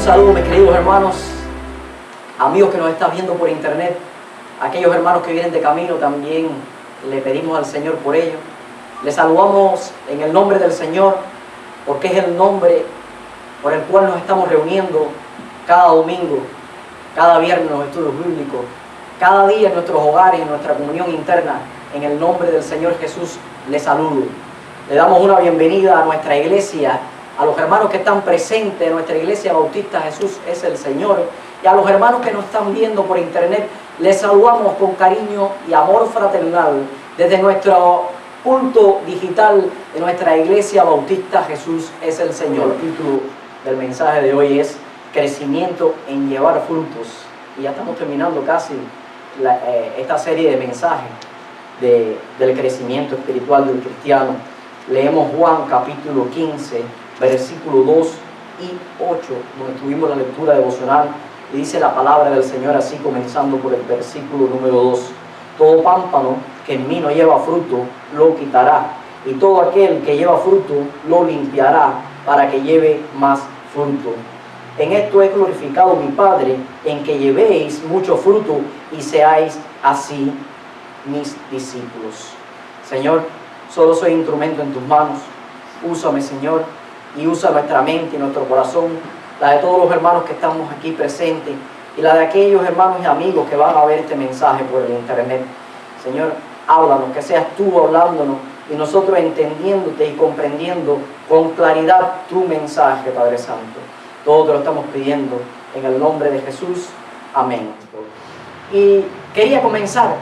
saludo, mis queridos hermanos, amigos que nos están viendo por internet, aquellos hermanos que vienen de camino, también le pedimos al Señor por ello. Les saludamos en el nombre del Señor, porque es el nombre por el cual nos estamos reuniendo cada domingo, cada viernes en los estudios bíblicos, cada día en nuestros hogares, en nuestra comunión interna. En el nombre del Señor Jesús les saludo. Le damos una bienvenida a nuestra iglesia, a los hermanos que están presentes en nuestra iglesia bautista Jesús es el Señor, y a los hermanos que nos están viendo por internet. Les saludamos con cariño y amor fraternal desde nuestro culto digital de nuestra iglesia bautista Jesús es el Señor. El título del mensaje de hoy es Crecimiento en llevar frutos, y ya estamos terminando casi esta serie de mensajes del crecimiento espiritual del cristiano. Leemos Juan capítulo 15, versículo 2 y 8, donde tuvimos la lectura devocional, y dice la palabra del Señor así, comenzando por el versículo número 2. Todo pámpano que en mí no lleva fruto, lo quitará, y todo aquel que lleva fruto, lo limpiará, para que lleve más fruto. En esto es glorificado mi Padre, en que llevéis mucho fruto, y seáis así mis discípulos. Señor, solo soy instrumento en tus manos. Úsame, Señor, y usa nuestra mente y nuestro corazón, la de todos los hermanos que estamos aquí presentes, y la de aquellos hermanos y amigos que van a ver este mensaje por el internet. Señor, háblanos, que seas tú hablándonos, y nosotros entendiéndote y comprendiendo con claridad tu mensaje, Padre Santo. Todo te lo estamos pidiendo en el nombre de Jesús. Amén. Y quería comenzar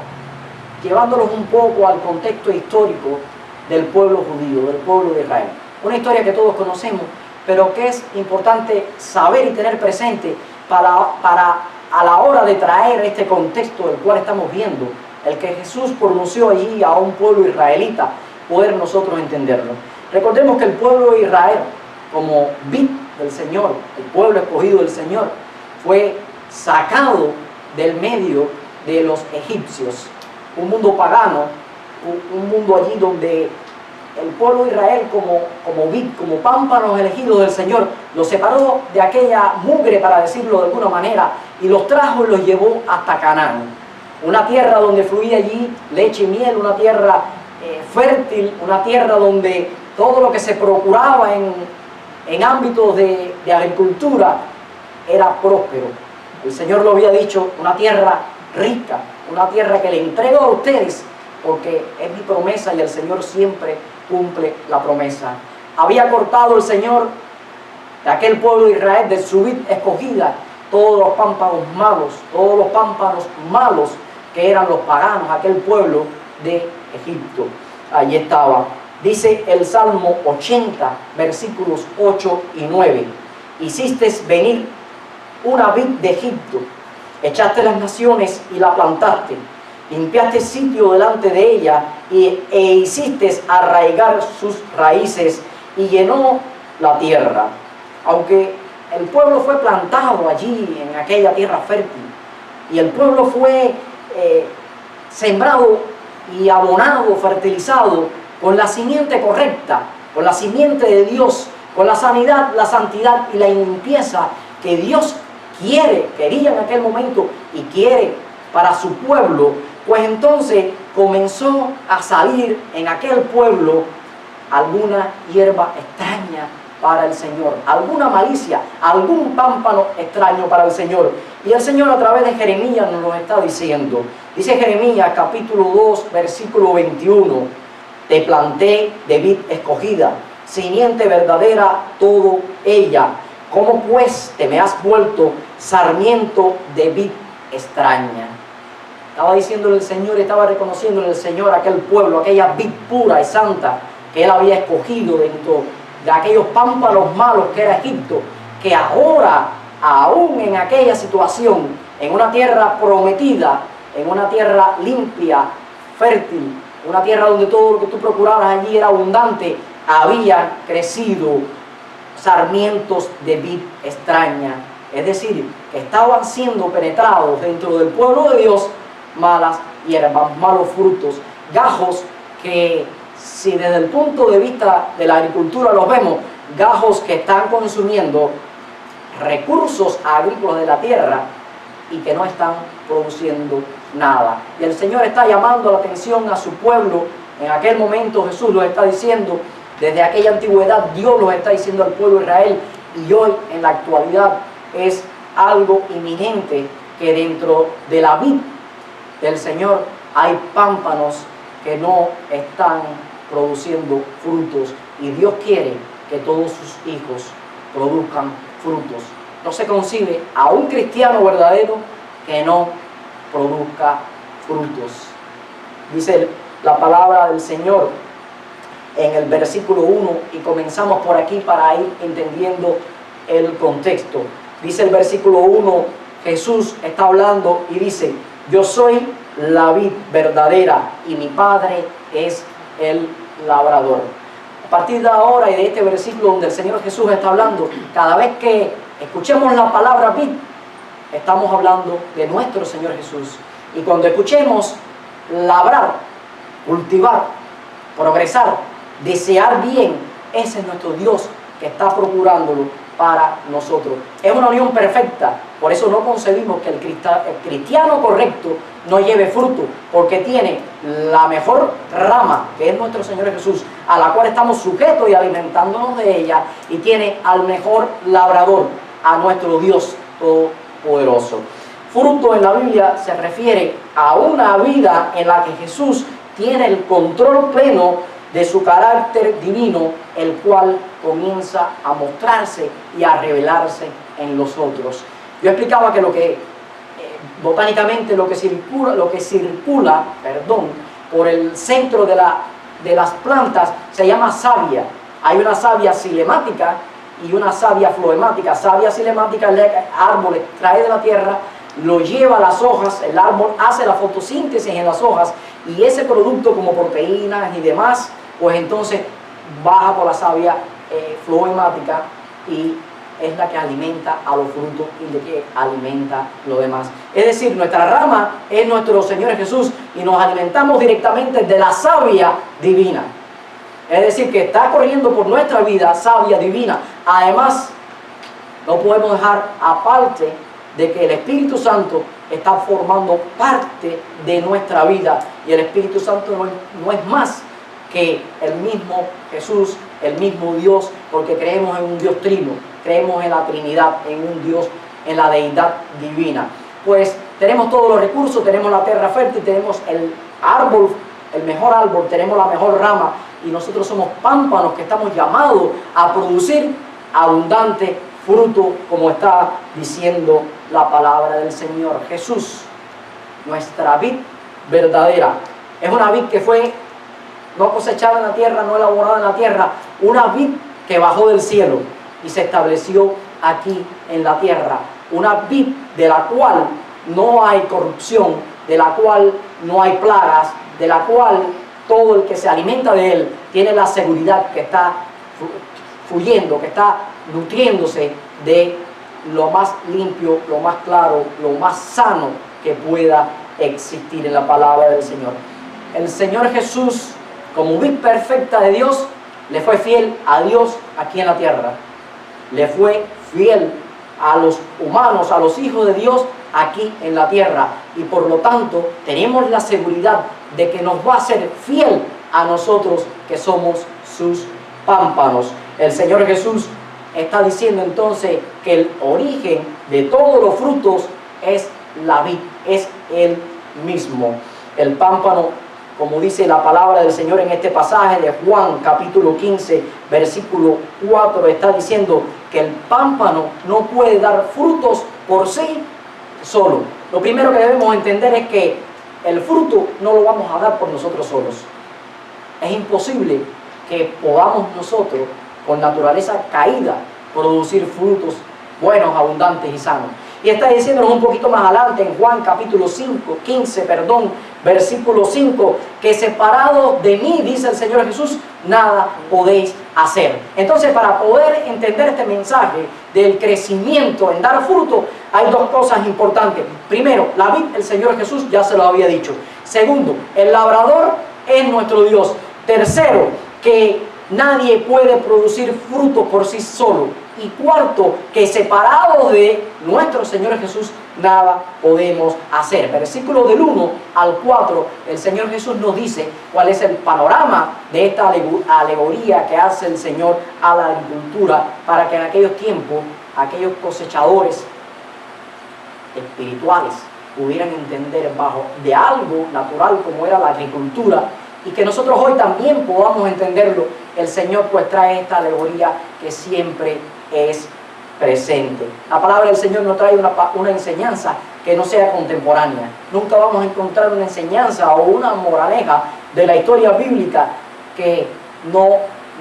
llevándolos un poco al contexto histórico del pueblo judío, del pueblo de Israel. Una historia que todos conocemos, pero que es importante saber y tener presente para a la hora de traer este contexto del cual estamos viendo, el que Jesús pronunció allí a un pueblo israelita, poder nosotros entenderlo. Recordemos que el pueblo de Israel, como vid del Señor, el pueblo escogido del Señor, fue sacado del medio de los egipcios, un mundo pagano, un mundo allí donde el pueblo de Israel como vid, como pámpanos elegidos del Señor, los separó de aquella mugre, para decirlo de alguna manera, y los trajo y los llevó hasta Canaán, una tierra donde fluía allí leche y miel, una tierra fértil, una tierra donde todo lo que se procuraba en ámbitos de agricultura era próspero. El Señor lo había dicho, una tierra rica, una tierra que le entrego a ustedes, porque es mi promesa y el Señor siempre cumple la promesa. Había cortado el Señor de aquel pueblo de Israel, de su vid escogida, todos los pámpanos malos que eran los paganos, aquel pueblo de Egipto. Allí estaba. Dice el Salmo 80, versículos 8 y 9. Hiciste venir una vid de Egipto, echaste las naciones y la plantaste, limpiaste sitio delante de ella e hiciste arraigar sus raíces y llenó la tierra. Aunque el pueblo fue plantado allí en aquella tierra fértil, y el pueblo fue sembrado y abonado, fertilizado con la simiente correcta, con la simiente de Dios, con la sanidad, la santidad y la limpieza que Dios quería en aquel momento y quiere para su pueblo, pues entonces comenzó a salir en aquel pueblo alguna hierba extraña para el Señor, alguna malicia, algún pámpano extraño para el Señor. Y el Señor a través de Jeremías nos lo está diciendo. Dice Jeremías capítulo 2, versículo 21, te planté de vid escogida, simiente verdadera todo ella. ¿Cómo pues te me has vuelto sarmiento de vid extraña? Estaba diciéndole el Señor, estaba reconociendo el Señor aquel pueblo, aquella vid pura y santa que Él había escogido dentro de aquellos pámpanos malos que era Egipto, que ahora, aún en aquella situación, en una tierra prometida, en una tierra limpia, fértil, una tierra donde todo lo que tú procuraras allí era abundante, había crecido sarmientos de vid extraña, es decir, que estaban siendo penetrados dentro del pueblo de Dios malas hierbas, malos frutos, gajos que, si desde el punto de vista de la agricultura los vemos, gajos que están consumiendo recursos agrícolas de la tierra y que no están produciendo nada. Y el Señor está llamando la atención a su pueblo. En aquel momento Jesús lo está diciendo, desde aquella antigüedad Dios lo está diciendo al pueblo de Israel, y hoy en la actualidad es algo inminente, que dentro de la vid del Señor hay pámpanos que no están produciendo frutos, y Dios quiere que todos sus hijos produzcan frutos. No se concibe a un cristiano verdadero que no produzca frutos. Dice la palabra del Señor en el versículo 1, y comenzamos por aquí para ir entendiendo el contexto. Dice el versículo 1, Jesús está hablando y dice: yo soy la vid verdadera y mi Padre es el labrador. A partir de ahora y de este versículo donde el Señor Jesús está hablando, cada vez que escuchemos la palabra vid, estamos hablando de nuestro Señor Jesús. Y cuando escuchemos labrar, cultivar, progresar, desear bien, ese es nuestro Dios que está procurándolo para nosotros. Es una unión perfecta. Por eso no concebimos que el cristiano correcto no lleve fruto, porque tiene la mejor rama, que es nuestro Señor Jesús, a la cual estamos sujetos y alimentándonos de ella, y tiene al mejor labrador, a nuestro Dios todopoderoso. Fruto en la Biblia se refiere a una vida en la que Jesús tiene el control pleno de su carácter divino, el cual comienza a mostrarse y a revelarse en los otros. Yo explicaba que botánicamente lo que circula por el centro de las plantas se llama savia. Hay una savia cilemática y una savia floemática. Savia cilemática, el árbol extrae de la tierra, lo lleva a las hojas, el árbol hace la fotosíntesis en las hojas, y ese producto, como proteínas y demás, pues entonces baja por la savia floemática, y es la que alimenta a los frutos y la que alimenta lo demás. Es decir, nuestra rama es nuestro Señor Jesús, y nos alimentamos directamente de la savia divina. Es decir, que está corriendo por nuestra vida savia divina. Además, no podemos dejar aparte de que el Espíritu Santo está formando parte de nuestra vida, y el Espíritu Santo no es más que el mismo Jesús, el mismo Dios, porque creemos en un Dios trino, creemos en la Trinidad, en un Dios, en la deidad divina. Pues tenemos todos los recursos, tenemos la tierra fértil, tenemos el árbol, el mejor árbol, tenemos la mejor rama, y nosotros somos pámpanos que estamos llamados a producir abundante fruto, como está diciendo la palabra del Señor. Jesús, nuestra vid verdadera, es una vid que fue no cosechada en la tierra, no elaborada en la tierra, una vid que bajó del cielo y se estableció aquí en la tierra, una vid de la cual no hay corrupción, de la cual no hay plagas, de la cual todo el que se alimenta de él tiene la seguridad que está fluyendo, que está nutriéndose de lo más limpio, lo más claro, lo más sano que pueda existir en la palabra del Señor. El Señor Jesús, como vid perfecta de Dios, le fue fiel a Dios aquí en la tierra. Le fue fiel a los humanos, a los hijos de Dios aquí en la tierra. Y por lo tanto, tenemos la seguridad de que nos va a ser fiel a nosotros, que somos sus pámpanos. El Señor Jesús está diciendo entonces que el origen de todos los frutos es la vid, es Él mismo. El pámpano, como dice la palabra del Señor en este pasaje de Juan capítulo 15, versículo 4, está diciendo que el pámpano no puede dar frutos por sí solo. Lo primero que debemos entender es que el fruto no lo vamos a dar por nosotros solos. Es imposible que podamos nosotros, con naturaleza caída, producir frutos buenos, abundantes y sanos. Y está diciéndonos un poquito más adelante en Juan capítulo 15, versículo 5, que separados de mí, dice el Señor Jesús, nada podéis hacer. Entonces, para poder entender este mensaje del crecimiento en dar fruto, hay dos cosas importantes. Primero, la vid, el Señor Jesús ya se lo había dicho. Segundo, el labrador es nuestro Dios. Tercero, que nadie puede producir fruto por sí solo. Y cuarto, que separados de nuestro Señor Jesús, nada podemos hacer. Versículo del 1 al 4, el Señor Jesús nos dice cuál es el panorama de esta alegoría que hace el Señor a la agricultura, para que en aquellos tiempos, aquellos cosechadores espirituales pudieran entender bajo de algo natural como era la agricultura, y que nosotros hoy también podamos entenderlo. El Señor pues trae esta alegoría que siempre es presente. La palabra del Señor nos trae una enseñanza que no sea contemporánea. Nunca vamos a encontrar una enseñanza o una moraleja de la historia bíblica que no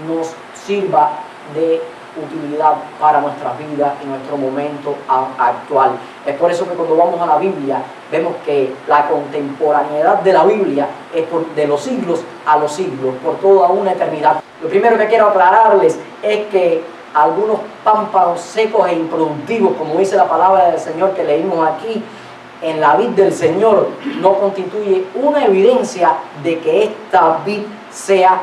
nos sirva de utilidad para nuestra vida y nuestro momento actual. Es por eso que cuando vamos a la Biblia vemos que la contemporaneidad de la Biblia es de los siglos a los siglos, por toda una eternidad. Lo primero que quiero aclararles es que algunos pámpanos secos e improductivos, como dice la palabra del Señor que leímos aquí, en la vid del Señor no constituye una evidencia de que esta vid sea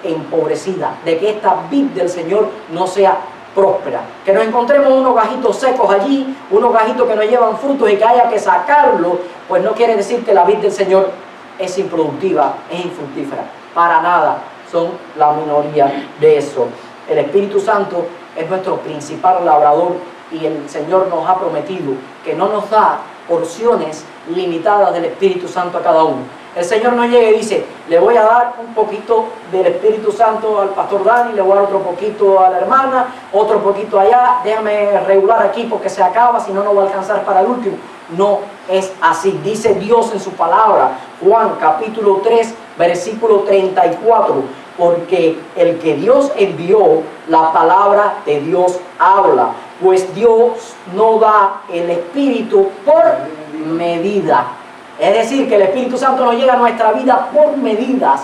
empobrecida, de que esta vid del Señor no sea próspera. Que nos encontremos unos gajitos secos allí, unos gajitos que no llevan frutos y que haya que sacarlos, pues no quiere decir que la vid del Señor es improductiva, es infructífera. Para nada, son la minoría de eso. El Espíritu Santo es nuestro principal labrador y el Señor nos ha prometido que no nos da porciones limitadas del Espíritu Santo a cada uno. El Señor no llega y dice, le voy a dar un poquito del Espíritu Santo al pastor Dani, le voy a dar otro poquito a la hermana, otro poquito allá, déjame regular aquí porque se acaba, si no, no va a alcanzar para el último. No es así. Dice Dios en su palabra, Juan capítulo 3, versículo 34, porque el que Dios envió, la palabra de Dios habla, pues Dios no da el Espíritu por medida. Es decir, que el Espíritu Santo no llega a nuestra vida por medidas.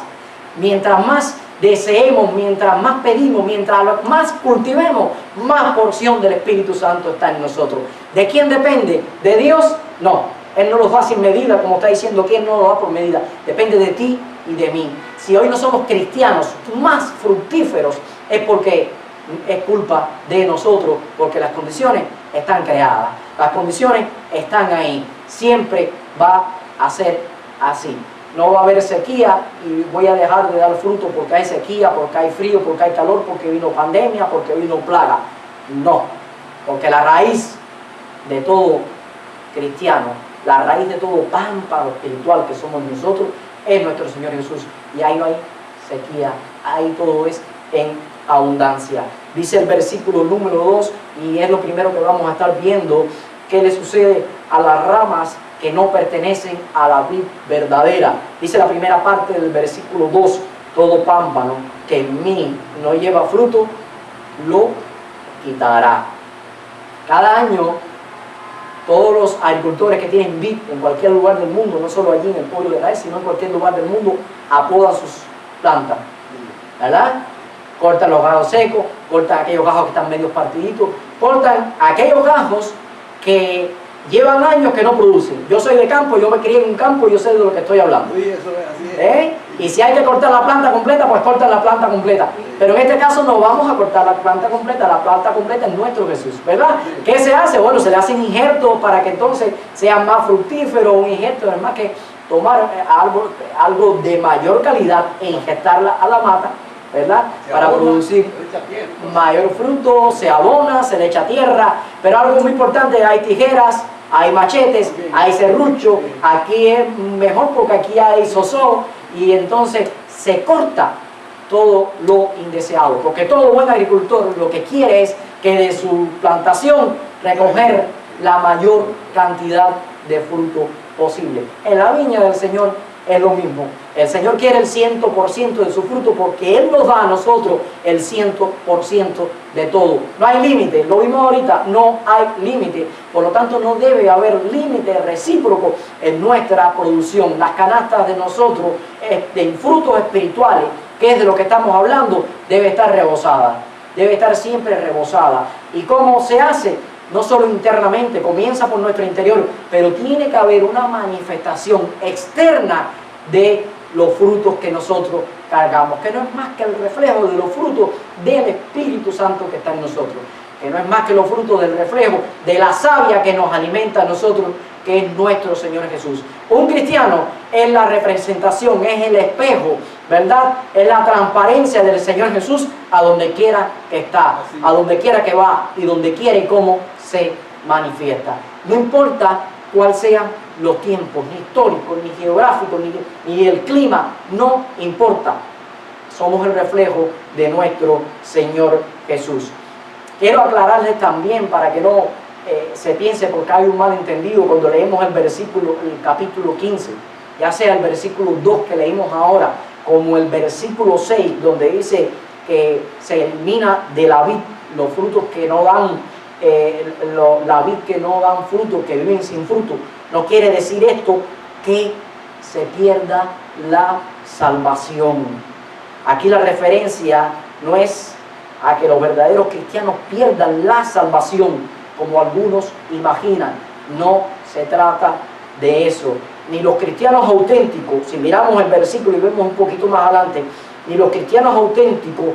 Mientras más deseemos, mientras más pedimos, mientras más cultivemos, más porción del Espíritu Santo está en nosotros. ¿De quién depende? ¿De Dios? No. Él no los da sin medida, como está diciendo aquí, Él no los da por medida. Depende de ti y de mí. Si hoy no somos cristianos más fructíferos, es porque es culpa de nosotros, porque las condiciones están creadas. Las condiciones están ahí. Siempre va a ser así. No va a haber sequía y voy a dejar de dar fruto porque hay sequía, porque hay frío, porque hay calor, porque vino pandemia, porque vino plaga. No, porque la raíz de todo cristiano, la raíz de todo pámpano espiritual que somos nosotros, es nuestro Señor Jesús. Y ahí no hay sequía, ahí todo es en abundancia. Dice el versículo número 2, y es lo primero que vamos a estar viendo, qué le sucede a las ramas que no pertenecen a la vid verdadera. Dice la primera parte del versículo 2, todo pámpano que en mí no lleva fruto, lo quitará. Cada año, todos los agricultores que tienen vid en cualquier lugar del mundo, no solo allí en el pueblo de Israel, sino en cualquier lugar del mundo, apodan sus plantas, ¿verdad? Cortan los gajos secos, cortan aquellos gajos que están medio partiditos, cortan aquellos gajos que llevan años que no producen. Yo soy de campo, yo me crié en un campo y yo sé de lo que estoy hablando. Sí, eso es así. Y si hay que cortar la planta completa, pues cortan la planta completa. Pero en este caso no vamos a cortar la planta completa es nuestro Jesús, ¿verdad? ¿Qué se hace? Bueno, se le hacen injertos para que entonces sea más fructífero, un injerto, además que tomar algo de mayor calidad e injertarla a la mata, ¿verdad? Para producir mayor fruto, se abona, se le echa tierra, pero algo muy importante, hay tijeras, hay machetes, hay serrucho, aquí es mejor porque aquí hay sozón y entonces se corta todo lo indeseado, porque todo buen agricultor lo que quiere es que de su plantación recoger la mayor cantidad de fruto posible. En la viña del Señor es lo mismo. El Señor quiere el 100% de su fruto porque Él nos da a nosotros el 100% de todo. No hay límite, lo vimos ahorita, no hay límite. Por lo tanto, no debe haber límite recíproco en nuestra producción. Las canastas de nosotros, en frutos espirituales, que es de lo que estamos hablando, debe estar rebosada. Debe estar siempre rebosada. ¿Y cómo se hace? No solo internamente, comienza por nuestro interior, pero tiene que haber una manifestación externa de los frutos que nosotros cargamos, que no es más que el reflejo de los frutos del Espíritu Santo que está en nosotros, que no es más que los frutos del reflejo de la savia que nos alimenta a nosotros, que es nuestro Señor Jesús. Un cristiano es la representación, es el espejo, ¿verdad? Es la transparencia del Señor Jesús a donde quiera que está, a donde quiera que va y donde quiera y cómo se manifiesta. No importa cuál sean los tiempos, ni históricos, ni geográficos, ni el clima, no importa. Somos el reflejo de nuestro Señor Jesús. Quiero aclararles también para que no se piense, porque hay un malentendido cuando leemos el capítulo 15, ya sea el versículo 2 que leímos ahora, como el versículo 6, donde dice que se elimina de la vid los frutos que no dan, la vid que no dan fruto, que viven sin fruto. No quiere decir esto que se pierda la salvación. Aquí la referencia no es a que los verdaderos cristianos pierdan la salvación, como algunos imaginan. No se trata de eso. Ni los cristianos auténticos, si miramos el versículo y vemos un poquito más adelante, ni los cristianos auténticos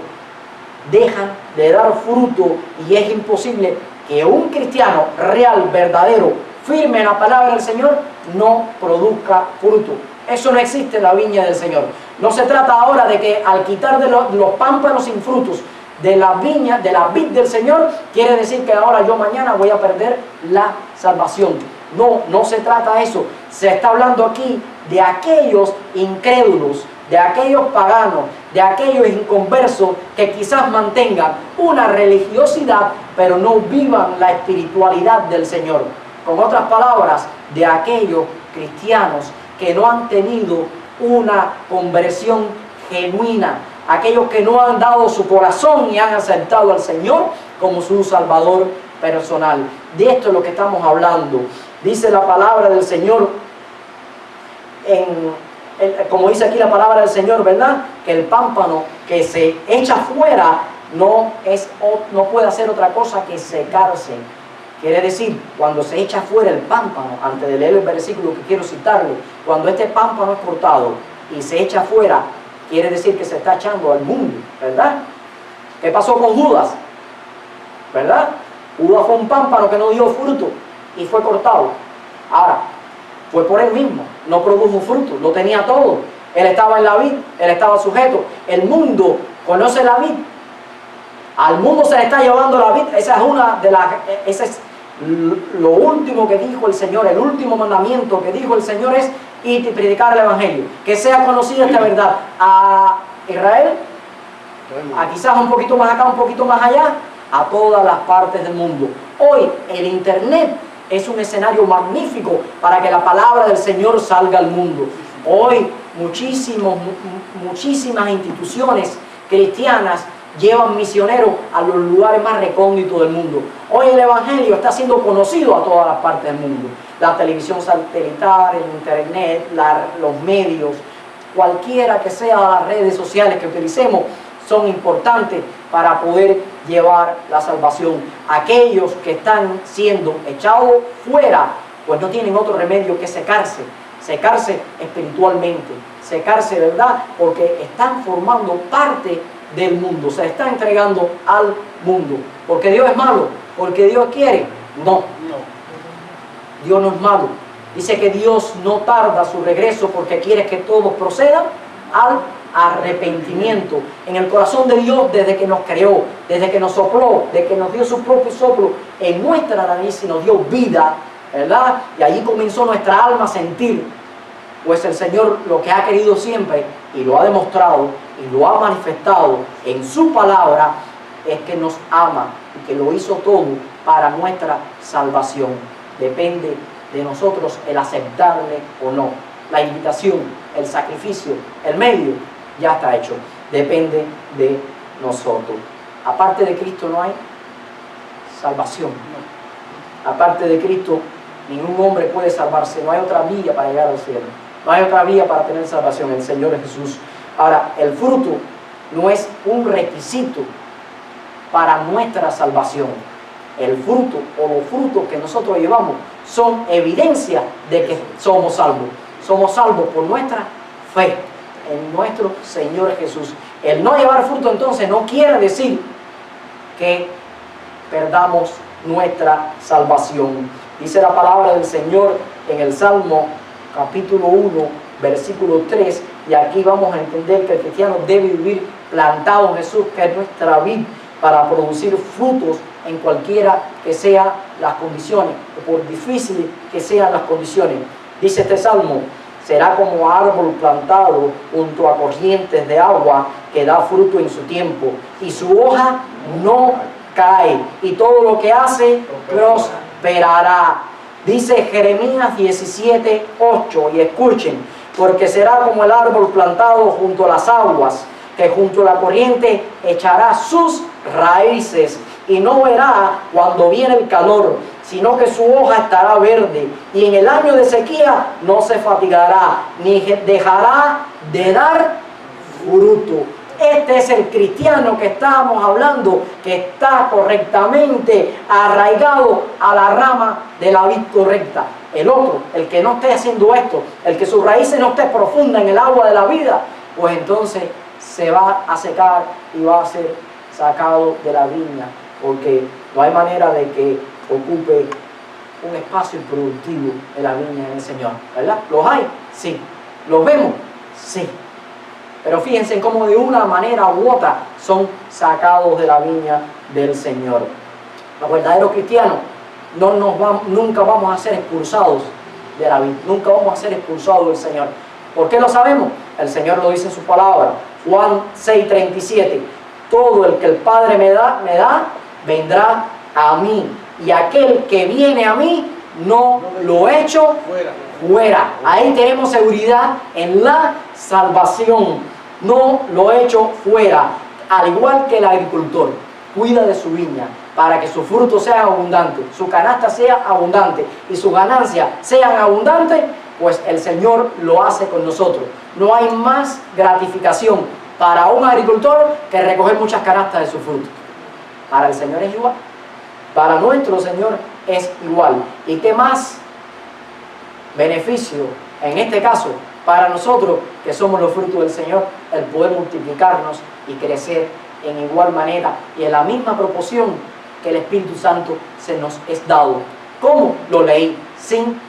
dejan de dar fruto, y es imposible que un cristiano real, verdadero, firme en la palabra del Señor, no produzca fruto. Eso no existe en la viña del Señor. No se trata ahora de que al quitar de los pámpanos sin frutos de la viña, de la vid del Señor, quiere decir que ahora yo mañana voy a perder la salvación. No, no se trata de eso. Se está hablando aquí de aquellos incrédulos, de aquellos paganos, de aquellos inconversos que quizás mantengan una religiosidad, pero no vivan la espiritualidad del Señor. Con otras palabras, de aquellos cristianos que no han tenido una conversión genuina, aquellos que no han dado su corazón y han aceptado al Señor como su Salvador personal. De esto es lo que estamos hablando. Dice la palabra del Señor, como dice aquí la palabra del Señor, ¿verdad? Que el pámpano que se echa fuera no puede hacer otra cosa que secarse. Quiere decir, cuando se echa fuera el pámpano, antes de leer el versículo que quiero citarle, cuando este pámpano es cortado y se echa fuera, quiere decir que se está echando al mundo, ¿verdad? ¿Qué pasó con Judas? ¿Verdad? Judas fue un pámpano que no dio fruto y fue cortado. Ahora, fue por él mismo, no produjo fruto, lo tenía todo. Él estaba en la vid, él estaba sujeto. El mundo conoce la vid. Al mundo se le está llevando la vid. Esa es lo último que dijo el Señor, el último mandamiento que dijo el Señor es ir y predicar el Evangelio, que sea conocida esta verdad a Israel, a quizás un poquito más acá, un poquito más allá, a todas las partes del mundo. Hoy el Internet es un escenario magnífico para que la palabra del Señor salga al mundo. Hoy muchísimas instituciones cristianas llevan misioneros a los lugares más recónditos del mundo. Hoy el Evangelio está siendo conocido a todas las partes del mundo. La televisión satelital, el Internet, los medios, cualquiera que sea las redes sociales que utilicemos, son importantes para poder llevar la salvación. Aquellos que están siendo echados fuera, pues no tienen otro remedio que secarse espiritualmente, secarse, ¿verdad? Porque están formando parte del mundo, se está entregando al mundo. ¿Porque Dios es malo? ¿Porque Dios quiere? No. Dios no es malo. Dice que Dios no tarda su regreso porque quiere que todos procedan al arrepentimiento. En el corazón de Dios, desde que nos creó, desde que nos sopló, desde que nos dio su propio soplo en nuestra nariz y nos dio vida, ¿verdad? Y allí comenzó nuestra alma a sentir. Pues el Señor lo que ha querido siempre, y lo ha demostrado, y lo ha manifestado en su palabra, es que nos ama y que lo hizo todo para nuestra salvación. Depende de nosotros el aceptarle o no. La invitación, el sacrificio, el medio, ya está hecho. Depende de nosotros. Aparte de Cristo no hay salvación. Aparte de Cristo, ningún hombre puede salvarse. No hay otra vía para llegar al cielo. No hay otra vía para tener salvación, el Señor Jesús. Ahora, el fruto no es un requisito para nuestra salvación. El fruto o los frutos que nosotros llevamos son evidencia de que somos salvos. Somos salvos por nuestra fe. en nuestro Señor Jesús. El no llevar fruto entonces no quiere decir que perdamos nuestra salvación. Dice la palabra del Señor en el Salmo capítulo 1, versículo 3, y aquí vamos a entender que el cristiano debe vivir plantado en Jesús, que es nuestra vid, para producir frutos en cualquiera que sean las condiciones, o por difíciles que sean las condiciones. Dice este Salmo: será como árbol plantado junto a corrientes de agua, que da fruto en su tiempo, y su hoja no cae, y todo lo que hace prosperará. Dice Jeremías 17:8, y escuchen: porque será como el árbol plantado junto a las aguas, que junto a la corriente echará sus raíces, y no verá cuando viene el calor, sino que su hoja estará verde, y en el año de sequía no se fatigará, ni dejará de dar fruto. Este es el cristiano que estábamos hablando, que está correctamente arraigado a la rama de la vid correcta. El otro, el que no esté haciendo esto, el que sus raíces no esté profunda en el agua de la vida, pues entonces se va a secar y va a ser sacado de la viña, porque no hay manera de que ocupe un espacio productivo en la viña del Señor, ¿verdad? ¿Los hay? Sí. ¿Los vemos? Sí. Pero fíjense cómo de una manera u otra son sacados de la viña del Señor. Los verdaderos cristianos nunca vamos a ser expulsados de la vida, nunca vamos a ser expulsados del Señor. ¿Por qué lo sabemos? El Señor lo dice en su palabra, Juan 6:37: todo el que el Padre me da, vendrá a mí, y aquel que viene a mí, no lo echo fuera. Ahí tenemos seguridad en la salvación. No lo echo fuera. Al igual que el agricultor cuida de su viña para que su fruto sea abundante, su canasta sea abundante y sus ganancias sean abundantes, pues el Señor lo hace con nosotros. No hay más gratificación para un agricultor que recoger muchas canastas de su fruto. Para el Señor es igual. Para nuestro Señor es igual. ¿Y qué más beneficio en este caso para nosotros, que somos los frutos del Señor, el poder multiplicarnos y crecer en igual manera y en la misma proporción que el Espíritu Santo se nos es dado? ¿Cómo? Lo leí: sin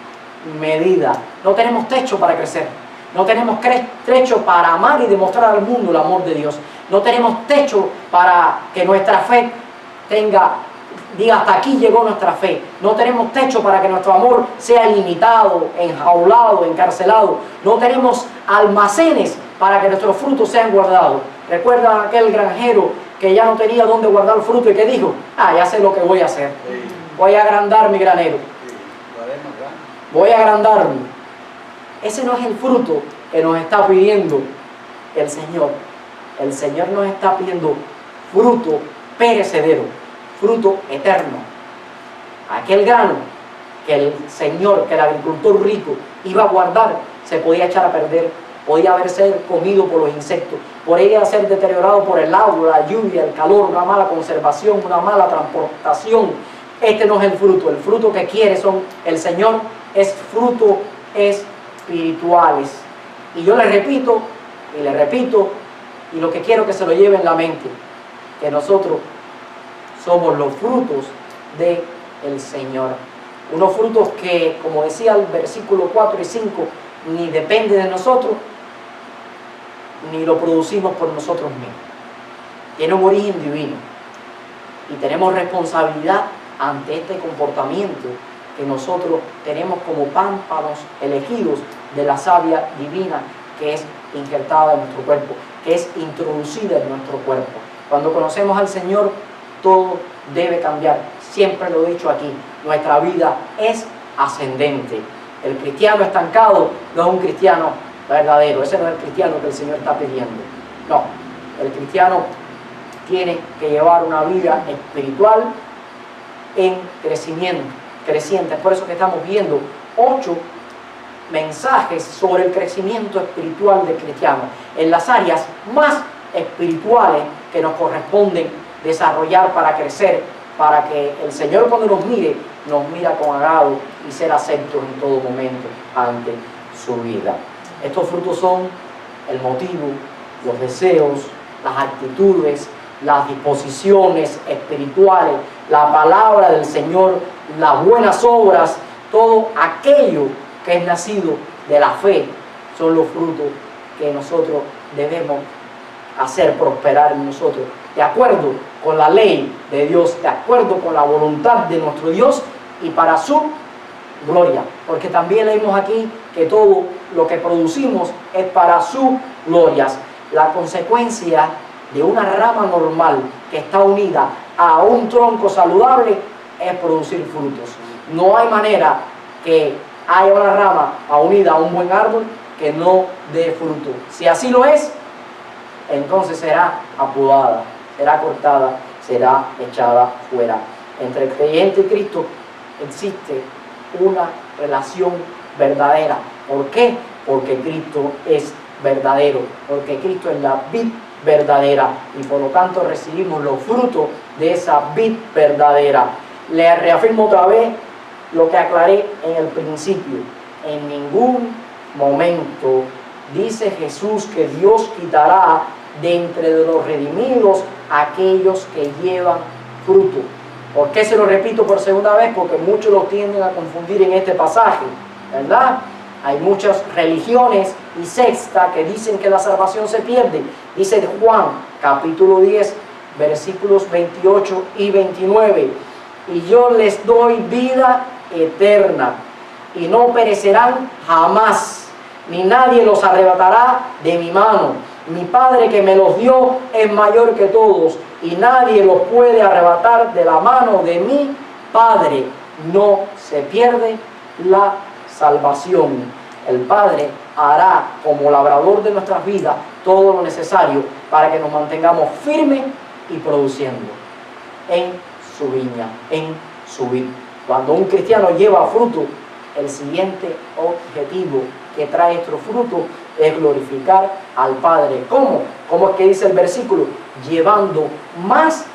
medida. No tenemos techo para crecer, no tenemos techo para amar y demostrar al mundo el amor de Dios, no tenemos techo para que nuestra fe diga hasta aquí llegó nuestra fe. No tenemos techo para que nuestro amor sea limitado, enjaulado, encarcelado. No tenemos almacenes para que nuestros frutos sean guardados. ¿Recuerdan aquel granjero que ya no tenía dónde guardar el fruto y que dijo: ya sé lo que voy a hacer? Voy a agrandar mi granero. Voy a agrandarme. Ese no es el fruto que nos está pidiendo el Señor. El Señor nos está pidiendo fruto perecedero, fruto eterno. Aquel grano que el Señor, que el agricultor rico iba a guardar, se podía echar a perder, podía haber sido comido por los insectos, podía ser deteriorado por el agua, la lluvia, el calor, una mala conservación, una mala transportación. Este no es el fruto que quiere el Señor es fruto espirituales. Y yo le repito, y lo que quiero que se lo lleve en la mente, que nosotros somos los frutos del Señor. Unos frutos que, como decía el versículo 4 y 5, ni depende de nosotros, ni lo producimos por nosotros mismos. Tiene un origen divino. Y tenemos responsabilidad ante este comportamiento que nosotros tenemos como pámpanos elegidos de la savia divina que es injertada en nuestro cuerpo, que es introducida en nuestro cuerpo. Cuando conocemos al Señor, todo debe cambiar. Siempre lo he dicho aquí, nuestra vida es ascendente. El cristiano estancado no es un cristiano verdadero. Ese no es el cristiano que el Señor está pidiendo. No, el cristiano tiene que llevar una vida espiritual en crecimiento, creciente. Es por eso que estamos viendo 8 mensajes sobre el crecimiento espiritual del cristiano, en las áreas más espirituales que nos corresponden desarrollar para crecer, para que el Señor, cuando nos mira con agrado y ser aceptos en todo momento ante su vida. Estos frutos son el motivo, los deseos, las actitudes, las disposiciones espirituales, la palabra del Señor, las buenas obras, todo aquello que es nacido de la fe, son los frutos que nosotros debemos hacer prosperar en nosotros, de acuerdo con la ley de Dios, de acuerdo con la voluntad de nuestro Dios y para su gloria. Porque también leímos aquí que todo lo que producimos es para su gloria. La consecuencia de una rama normal que está unida a un tronco saludable es producir frutos. No hay manera que haya una rama unida a un buen árbol que no dé fruto. Si así lo es, entonces será apodada, será cortada, será echada fuera. Entre el creyente y Cristo existe una relación verdadera. ¿Por qué? Porque Cristo es verdadero, porque Cristo es la vid verdadera y por lo tanto recibimos los frutos de esa vid verdadera. Le reafirmo otra vez lo que aclaré en el principio. En ningún momento dice Jesús que Dios quitará de entre los redimidos a aquellos que llevan fruto. ¿Por qué se lo repito por segunda vez? Porque muchos lo tienden a confundir en este pasaje, ¿verdad? Hay muchas religiones y sectas que dicen que la salvación se pierde. Dice Juan, capítulo 10, versículos 28 y 29. Y yo les doy vida eterna, y no perecerán jamás, ni nadie los arrebatará de mi mano. Mi Padre que me los dio es mayor que todos, y nadie los puede arrebatar de la mano de mi Padre. No se pierde la salvación. El Padre hará como labrador de nuestras vidas todo lo necesario para que nos mantengamos firmes y produciendo en su viña, en su vid. Cuando un cristiano lleva fruto, el siguiente objetivo que trae estos frutos es glorificar al Padre. ¿Cómo? ¿Cómo es que dice el versículo? Llevando más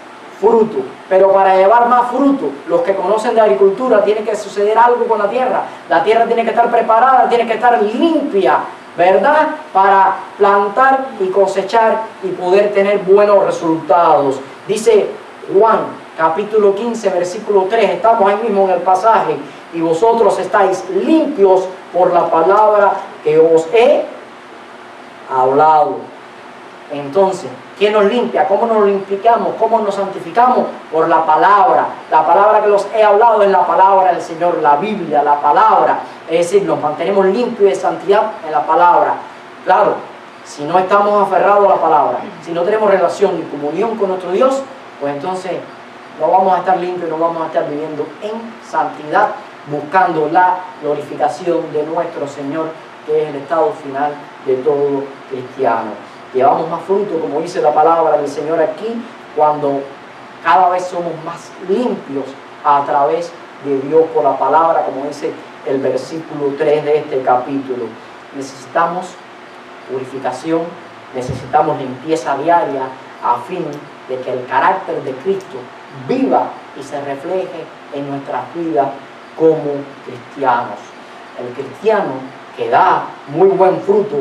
fruto. Pero para llevar más fruto, los que conocen de agricultura, tiene que suceder algo con la tierra. La tierra tiene que estar preparada, tiene que estar limpia, ¿verdad? Para plantar y cosechar y poder tener buenos resultados. Dice Juan, capítulo 15, versículo 3, estamos ahí mismo en el pasaje. Y vosotros estáis limpios por la palabra que os he hablado. Entonces, ¿quién nos limpia? ¿Cómo nos limpiamos? ¿Cómo nos santificamos? Por la palabra. La palabra que los he hablado es la palabra del Señor, la Biblia, la palabra. Es decir, nos mantenemos limpios de santidad en la palabra. Claro, si no estamos aferrados a la palabra, si no tenemos relación y comunión con nuestro Dios, pues entonces no vamos a estar limpios, no vamos a estar viviendo en santidad, buscando la glorificación de nuestro Señor, que es el estado final de todo cristiano. Llevamos más fruto, como dice la palabra del Señor aquí, cuando cada vez somos más limpios a través de Dios por la palabra, como dice el versículo 3 de este capítulo. Necesitamos purificación, necesitamos limpieza diaria a fin de que el carácter de Cristo viva y se refleje en nuestras vidas como cristianos. El cristiano que da muy buen fruto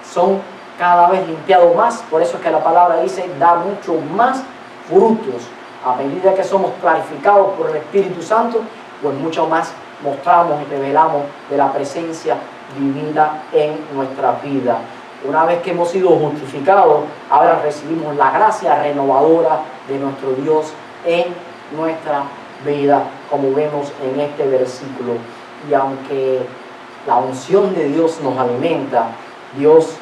son cada vez limpiados más, por eso es que la palabra dice da mucho más frutos. A medida que somos clarificados por el Espíritu Santo, pues mucho más mostramos y revelamos de la presencia divina en nuestra vida. Una vez que hemos sido justificados, ahora recibimos la gracia renovadora de nuestro Dios en nuestra vida, como vemos en este versículo. Y aunque la unción de Dios nos alimenta, Dios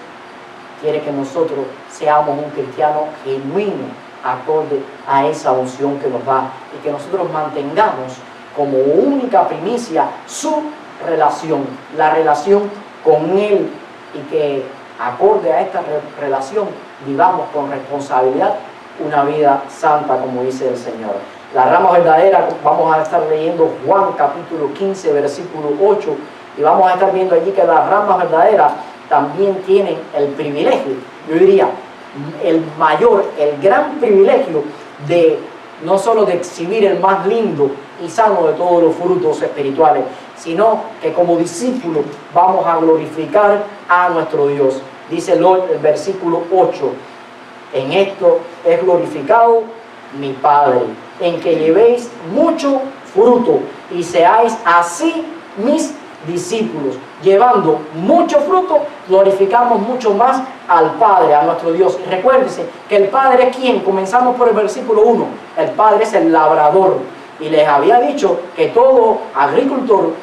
quiere que nosotros seamos un cristiano genuino, acorde a esa unción que nos da, y que nosotros mantengamos como única primicia su relación, la relación con Él, y que acorde a esta relación vivamos con responsabilidad una vida santa, como dice el Señor. La rama verdadera, vamos a estar leyendo Juan capítulo 15, versículo 8, y vamos a estar viendo allí que las ramas verdaderas también tienen el privilegio, yo diría, el mayor, el gran privilegio de no solo de exhibir el más lindo y sano de todos los frutos espirituales, sino que como discípulos vamos a glorificar a nuestro Dios. Dice el versículo 8, en esto es glorificado mi Padre, en que llevéis mucho fruto y seáis así mis discípulos. Llevando mucho fruto, glorificamos mucho más al Padre, a nuestro Dios. Y recuérdense que el Padre es quien, comenzamos por el versículo 1, el Padre es el labrador. Y les había dicho que todo agricultor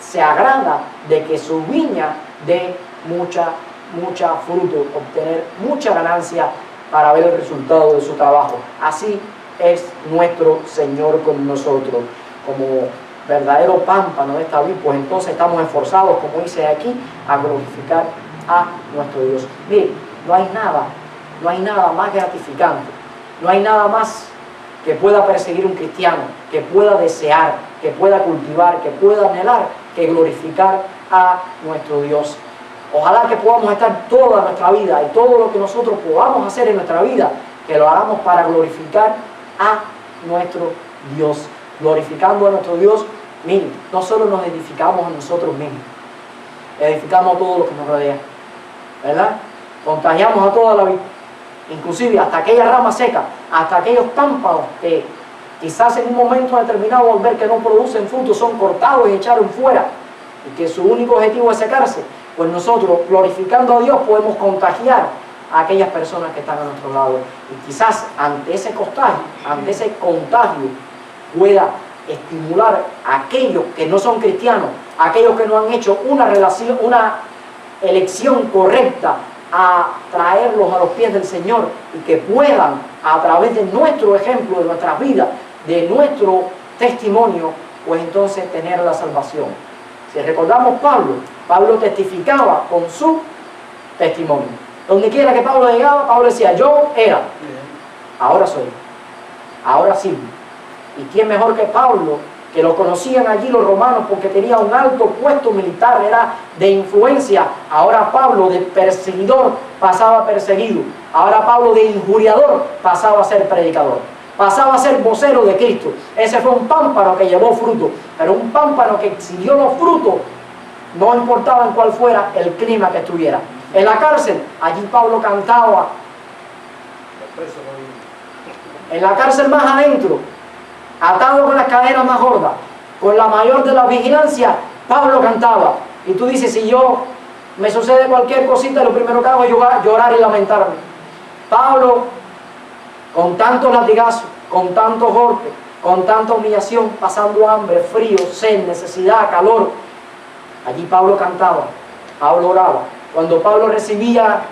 se agrada de que su viña dé mucha fruto, obtener mucha ganancia para ver el resultado de su trabajo. Así es nuestro Señor con nosotros, como verdadero pámpano de esta vid, pues entonces estamos esforzados, como dice aquí, a glorificar a nuestro Dios. Mire, no hay nada más gratificante, no hay nada más que pueda perseguir un cristiano, que pueda desear, que pueda cultivar, que pueda anhelar, que glorificar a nuestro Dios. Ojalá que podamos estar toda nuestra vida y todo lo que nosotros podamos hacer en nuestra vida, que lo hagamos para glorificar a nuestro Dios. Glorificando a nuestro Dios, miren, no solo nos edificamos a nosotros mismos, edificamos a todo lo que nos rodea, ¿verdad? Contagiamos a toda la vida, inclusive hasta aquella rama seca, hasta aquellos pámpanos que quizás en un momento determinado, al ver que no producen frutos, son cortados y echados fuera, y que su único objetivo es secarse. Pues nosotros, glorificando a Dios, podemos contagiar a aquellas personas que están a nuestro lado. Y quizás ante ese contagio, pueda estimular a aquellos que no son cristianos, a aquellos que no han hecho una elección correcta, a traerlos a los pies del Señor, y que puedan, a través de nuestro ejemplo, de nuestras vidas, de nuestro testimonio, pues entonces tener la salvación. Si recordamos Pablo testificaba con su testimonio. Donde quiera que Pablo llegaba, Pablo decía: yo era, ahora soy, ahora sirvo. ¿Y quién mejor que Pablo, que lo conocían allí los romanos porque tenía un alto puesto militar, era de influencia? Ahora Pablo, de perseguidor, pasaba a perseguido. Ahora Pablo, de injuriador, pasaba a ser predicador, pasaba a ser vocero de Cristo. Ese fue un pámpano que llevó fruto, pero un pámpano que si dio los frutos, no importaba en cuál fuera el clima que estuviera. En la cárcel, allí Pablo cantaba. En la cárcel más adentro, atado con las cadenas más gordas, con la mayor de la vigilancia, Pablo cantaba. Y tú dices: si yo me sucede cualquier cosita, lo primero que hago es llorar y lamentarme. Pablo, con tantos latigazos, con tantos golpes, con tanta humillación, pasando hambre, frío, sed, necesidad, calor, allí Pablo cantaba, Pablo oraba. Cuando Pablo recibía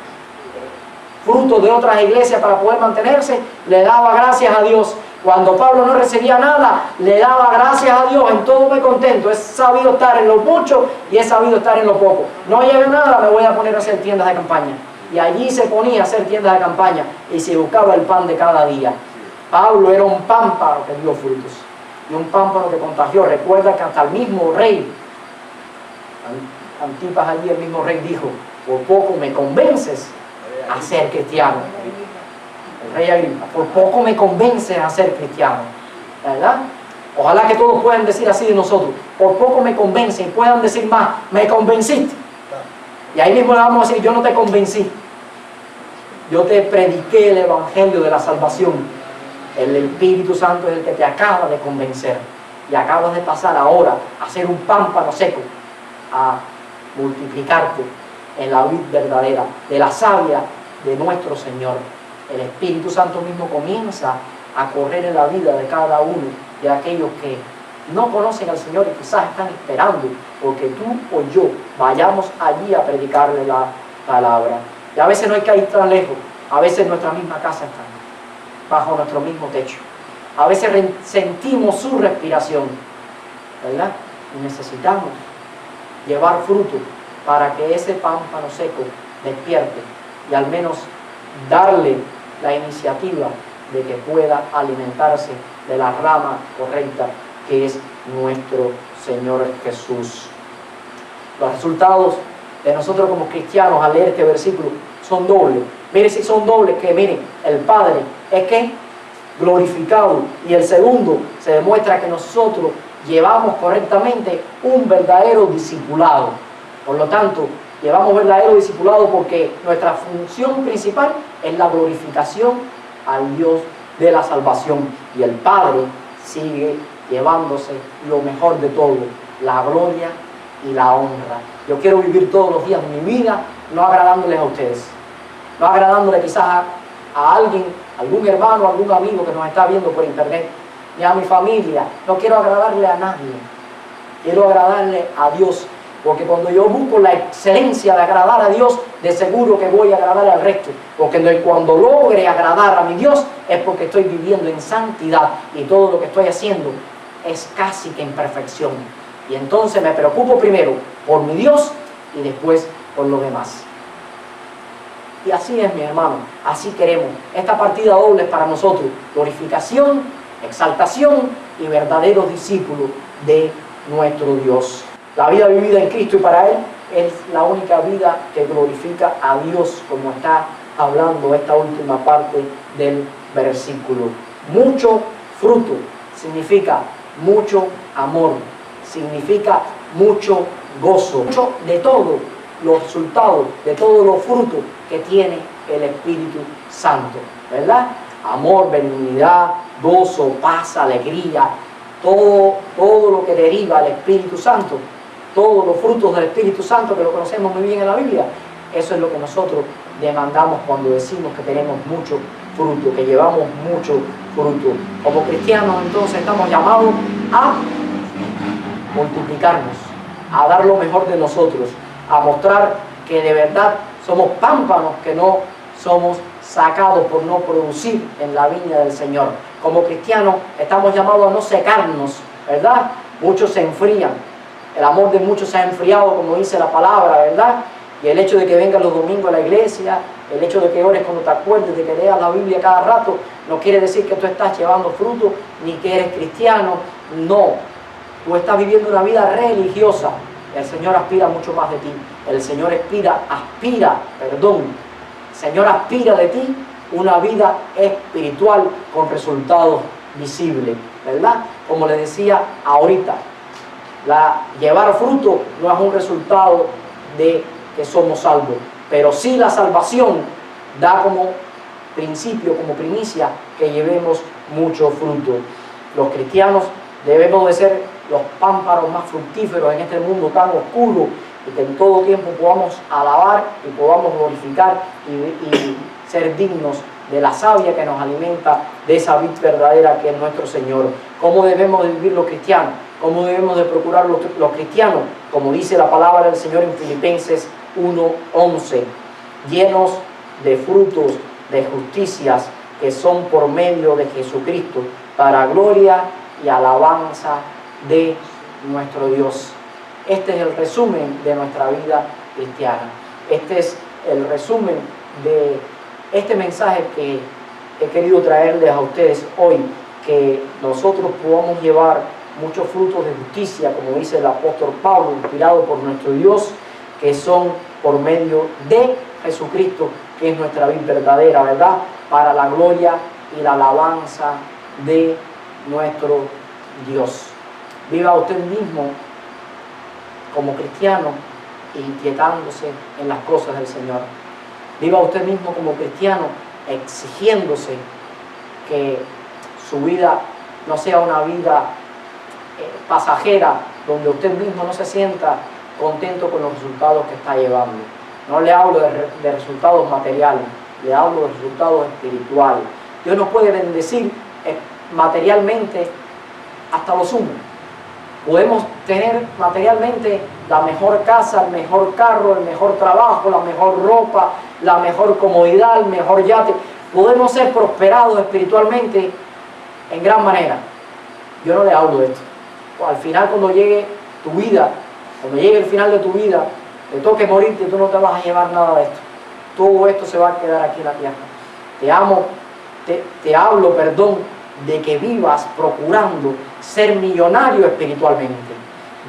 frutos de otras iglesias para poder mantenerse, le daba gracias a Dios. Cuando Pablo no recibía nada, le daba gracias a Dios. En todo me contento, he sabido estar en lo mucho y he sabido estar en lo poco. No llega nada, me voy a poner a hacer tiendas de campaña. Y allí se ponía a hacer tiendas de campaña y se buscaba el pan de cada día. Pablo era un pámpano que dio frutos y un pámpano que contagió. Recuerda que hasta el mismo rey Antipas, allí el mismo rey dijo: por poco me convences a ser cristiano. El rey Agripa: por poco me convences a ser cristiano, ¿verdad? Ojalá que todos puedan decir así de nosotros: por poco me convencen, y puedan decir más: me convenciste. Y ahí mismo le vamos a decir: yo no te convencí, yo te prediqué el evangelio de la salvación. El Espíritu Santo es el que te acaba de convencer, y acabas de pasar ahora a ser un pámpano seco, a multiplicarte en la vid verdadera, de la savia de nuestro Señor. El Espíritu Santo mismo comienza a correr en la vida de cada uno de aquellos que no conocen al Señor y quizás están esperando porque tú o yo vayamos allí a predicarle la palabra. Y a veces no hay que ir tan lejos, a veces en nuestra misma casa está, bajo nuestro mismo techo. A veces sentimos su respiración, ¿verdad? Y necesitamos llevar fruto para que ese pámpano seco despierte y al menos darle la iniciativa de que pueda alimentarse de la rama correcta que es nuestro Señor Jesús. Los resultados de nosotros como cristianos al leer este versículo son dobles. Miren si son dobles, que miren, el Padre es que glorificado, y el segundo se demuestra que nosotros llevamos correctamente un verdadero discipulado. Por lo tanto, Llevamos verdadero discipulado porque nuestra función principal es la glorificación al Dios de la salvación. Y el Padre sigue llevándose lo mejor de todo, la gloria y la honra. Yo quiero vivir todos los días de mi vida no agradándoles a ustedes, no agradándole quizás a alguien, algún hermano, algún amigo que nos está viendo por internet, ni a mi familia. No quiero agradarle a nadie, quiero agradarle a Dios, porque cuando yo busco la excelencia de agradar a Dios, de seguro que voy a agradar al resto, porque cuando logre agradar a mi Dios es porque estoy viviendo en santidad y todo lo que estoy haciendo es casi que en perfección. Y entonces me preocupo primero por mi Dios y después por los demás. Y así es, mi hermano, así queremos. Esta partida doble es para nosotros: glorificación, exaltación y verdaderos discípulos de nuestro Dios. La vida vivida en Cristo y para Él es la única vida que glorifica a Dios, como está hablando esta última parte del versículo. Mucho fruto significa mucho amor, significa mucho gozo, mucho de todos los resultados, de todos los frutos que tiene el Espíritu Santo, ¿verdad? Amor, benignidad, gozo, paz, alegría, todo lo que deriva del Espíritu Santo, todos los frutos del Espíritu Santo que lo conocemos muy bien en la Biblia. Eso es lo que nosotros demandamos cuando decimos que tenemos mucho fruto, que llevamos mucho fruto. Como cristianos, entonces, estamos llamados a multiplicarnos, a dar lo mejor de nosotros, a mostrar que de verdad somos pámpanos, que no somos sacados por no producir en la viña del Señor. Como cristianos estamos llamados a no secarnos, ¿verdad? Muchos se enfrían, el amor de muchos se ha enfriado, como dice la palabra, ¿verdad? Y el hecho de que vengas los domingos a la iglesia, el hecho de que ores cuando te acuerdes, de que leas la Biblia cada rato, no quiere decir que tú estás llevando fruto, ni que eres cristiano. No, tú estás viviendo una vida religiosa. El Señor aspira mucho más de ti. El Señor aspira de ti una vida espiritual con resultados visibles, ¿verdad? Como le decía ahorita, llevar fruto no es un resultado de que somos salvos, pero sí la salvación da como principio, como primicia, que llevemos mucho fruto. Los cristianos debemos de ser los pámpanos más fructíferos en este mundo tan oscuro, y que en todo tiempo podamos alabar y podamos glorificar y ser dignos de la savia que nos alimenta, de esa vid verdadera que es nuestro Señor. ¿Cómo debemos de vivir los cristianos? ¿Cómo debemos de procurar los cristianos? Como dice la palabra del Señor en Filipenses 1:11, llenos de frutos de justicias que son por medio de Jesucristo, para gloria y alabanza de nuestro Dios. Este es el resumen de nuestra vida cristiana. Este es el resumen de este mensaje que he querido traerles a ustedes hoy, que nosotros podamos llevar muchos frutos de justicia, como dice el apóstol Pablo, inspirado por nuestro Dios, que son por medio de Jesucristo, que es nuestra vida verdadera, ¿verdad? Para la gloria y la alabanza de nuestro Dios. Viva usted mismo como cristiano inquietándose en las cosas del Señor. Viva usted mismo como cristiano exigiéndose que su vida no sea una vida pasajera, donde usted mismo no se sienta contento con los resultados que está llevando. No le hablo de resultados materiales, le hablo de resultados espirituales. Dios nos puede bendecir materialmente hasta lo sumo. Podemos tener materialmente la mejor casa, el mejor carro, el mejor trabajo, la mejor ropa, la mejor comodidad, el mejor yate. Podemos ser prosperados espiritualmente en gran manera. Yo no le hablo de esto. Al final, cuando llegue tu vida, cuando llegue el final de tu vida, te toque morirte, tú no te vas a llevar nada de esto. Todo esto se va a quedar aquí en la tierra. Te hablo, de que vivas procurando ser millonario espiritualmente,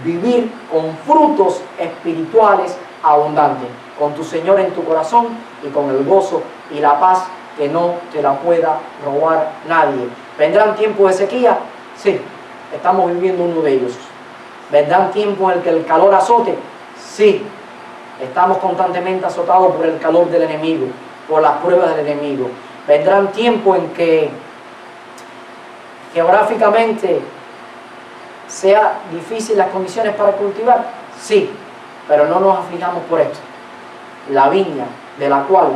vivir con frutos espirituales abundantes, con tu Señor en tu corazón y con el gozo y la paz que no te la pueda robar nadie. ¿Vendrán tiempos de sequía? Sí, estamos viviendo uno de ellos. ¿Vendrán tiempos en el que el calor azote? Sí, Estamos constantemente azotados por el calor del enemigo, por las pruebas del enemigo. Vendrán tiempos en que geográficamente sea difícil las condiciones para cultivar, sí, pero no nos aflijamos por esto. La viña de la cual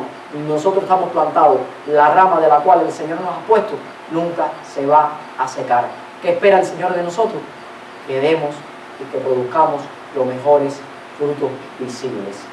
nosotros estamos plantados, la rama de la cual el Señor nos ha puesto, nunca se va a secar. ¿Qué espera el Señor de nosotros? Que demos y que produzcamos los mejores frutos visibles.